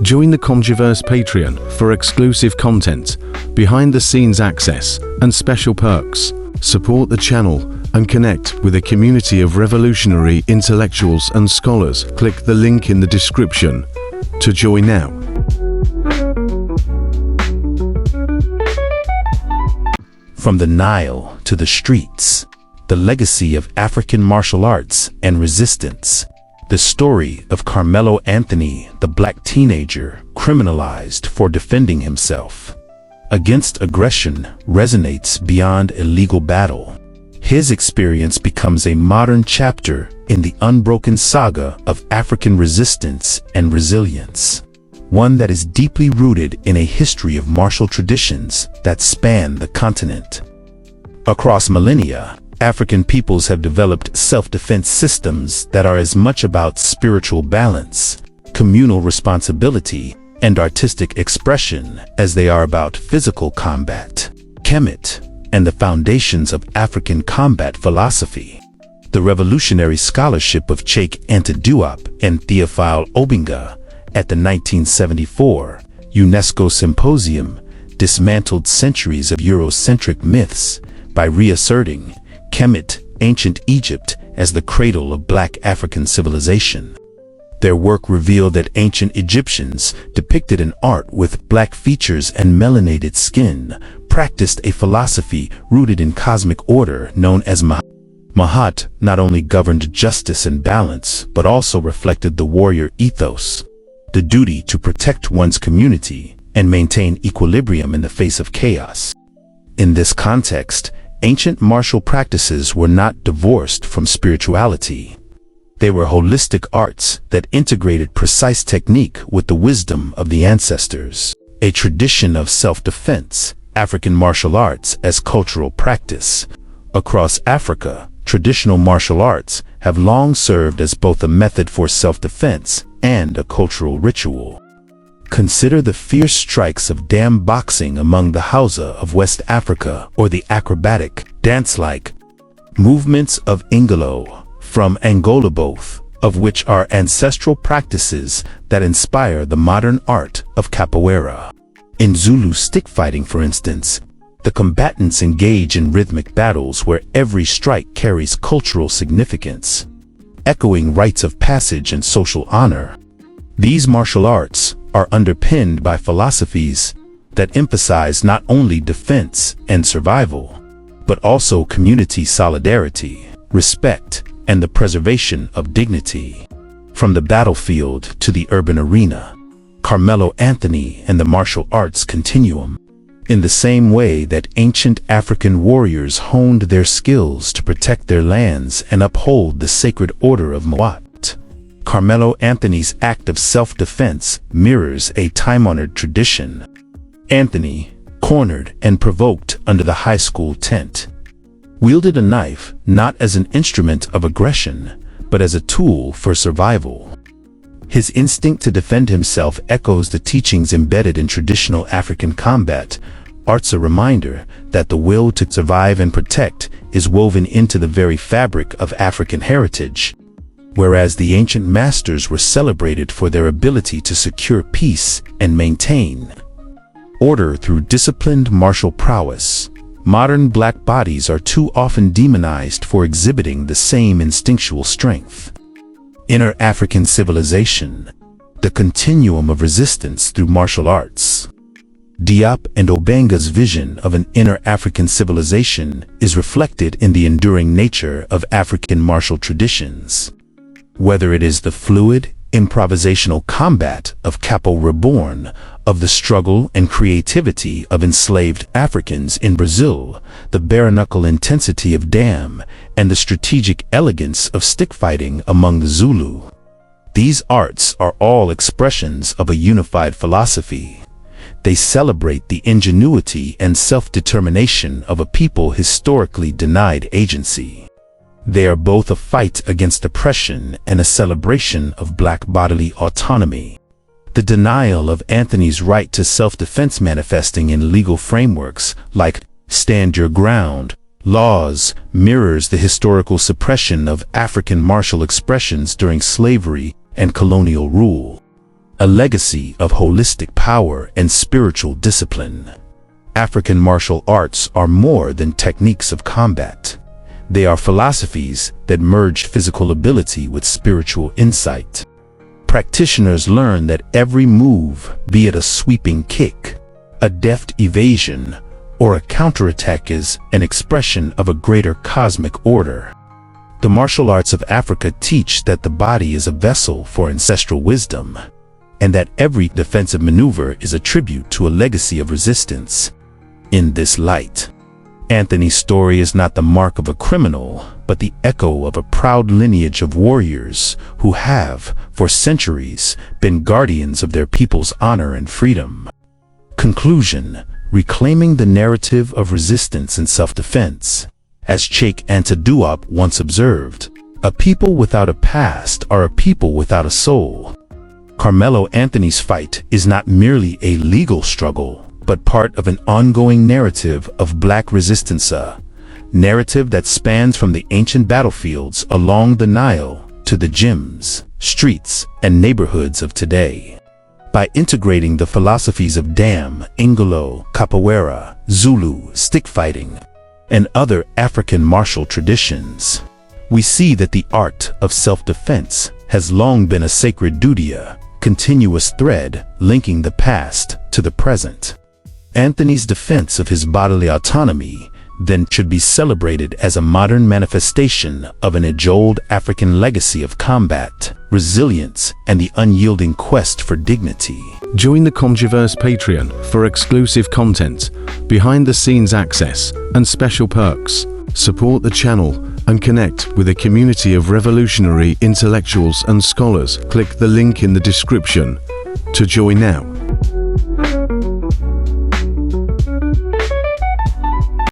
Join the Comgiverse Patreon for exclusive content, behind-the-scenes access, and special perks. Support the channel and connect with a community of revolutionary intellectuals and scholars. Click the link in the description to join now. From the Nile to the streets, the legacy of African martial arts and resistance. The story of Karmelo Anthony, the black teenager criminalized for defending himself against aggression, resonates beyond a legal battle. His experience becomes a modern chapter in the unbroken saga of African resistance and resilience, one that is deeply rooted in a history of martial traditions that span the continent. Across millennia, African peoples have developed self-defense systems that are as much about spiritual balance, communal responsibility, and artistic expression as they are about physical combat. Kemet, and the foundations of African combat philosophy. The revolutionary scholarship of Cheikh Anta Diop and Theophile Obinga at the 1974 UNESCO Symposium dismantled centuries of Eurocentric myths by reasserting Kemet, ancient Egypt, as the cradle of black African civilization. Their work revealed that ancient Egyptians, depicted in art with black features and melanated skin, practiced a philosophy rooted in cosmic order known as Mahat. Mahat not only governed justice and balance, but also reflected the warrior ethos, the duty to protect one's community and maintain equilibrium in the face of chaos. In this context, ancient martial practices were not divorced from spirituality. They were holistic arts that integrated precise technique with the wisdom of the ancestors. A tradition of self-defense, African martial arts as cultural practice. Across Africa, traditional martial arts have long served as both a method for self-defense and a cultural ritual. Consider the fierce strikes of dam boxing among the Hausa of West Africa, or the acrobatic, dance-like movements of Ingalo from Angola, both of which are ancestral practices that inspire the modern art of capoeira. In Zulu stick fighting, for instance, the combatants engage in rhythmic battles where every strike carries cultural significance, echoing rites of passage and social honor. These martial arts are underpinned by philosophies that emphasize not only defense and survival, but also community solidarity, respect, and the preservation of dignity. From the battlefield to the urban arena, Karmelo Anthony and the martial arts continuum. In the same way that ancient African warriors honed their skills to protect their lands and uphold the sacred order of Mawat, Karmelo Anthony's act of self-defense mirrors a time-honored tradition. Anthony, cornered and provoked under the high school tent, wielded a knife not as an instrument of aggression, but as a tool for survival. His instinct to defend himself echoes the teachings embedded in traditional African combat arts, a reminder that the will to survive and protect is woven into the very fabric of African heritage. Whereas the ancient masters were celebrated for their ability to secure peace and maintain order through disciplined martial prowess, modern black bodies are too often demonized for exhibiting the same instinctual strength. Inner African civilization, the continuum of resistance through martial arts. Diop and Obanga's vision of an inner African civilization is reflected in the enduring nature of African martial traditions. Whether it is the fluid, improvisational combat of Capo Reborn, of the struggle and creativity of enslaved Africans in Brazil, the bare-knuckle intensity of Dam, and the strategic elegance of stick fighting among the Zulu. These arts are all expressions of a unified philosophy. They celebrate the ingenuity and self-determination of a people historically denied agency. They are both a fight against oppression and a celebration of black bodily autonomy. The denial of Anthony's right to self-defense manifesting in legal frameworks like stand your ground laws mirrors the historical suppression of African martial expressions during slavery and colonial rule. a legacy of holistic power and spiritual discipline. African martial arts are more than techniques of combat. They are philosophies that merge physical ability with spiritual insight. Practitioners learn that every move, be it a sweeping kick, a deft evasion, or a counterattack, is an expression of a greater cosmic order. The martial arts of Africa teach that the body is a vessel for ancestral wisdom, and that every defensive maneuver is a tribute to a legacy of resistance. In this light, Anthony's story is not the mark of a criminal, but the echo of a proud lineage of warriors who have, for centuries, been guardians of their people's honor and freedom. Conclusion: reclaiming the narrative of resistance and self-defense. As Cheikh Anta Diop once observed, a people without a past are a people without a soul. Karmelo Anthony's fight is not merely a legal struggle, but part of an ongoing narrative of Black resistance, a narrative that spans from the ancient battlefields along the Nile to the gyms, streets, and neighborhoods of today. By integrating the philosophies of Dam, Ingolo, Capoeira, Zulu, stick fighting, and other African martial traditions, we see that the art of self-defense has long been a sacred duty, a continuous thread linking the past to the present. Anthony's defense of his bodily autonomy then should be celebrated as a modern manifestation of an age-old African legacy of combat, resilience, and the unyielding quest for dignity. Join the Comgiverse Patreon for exclusive content, behind-the-scenes access, and special perks. Support the channel and connect with a community of revolutionary intellectuals and scholars. Click the link in the description to join now.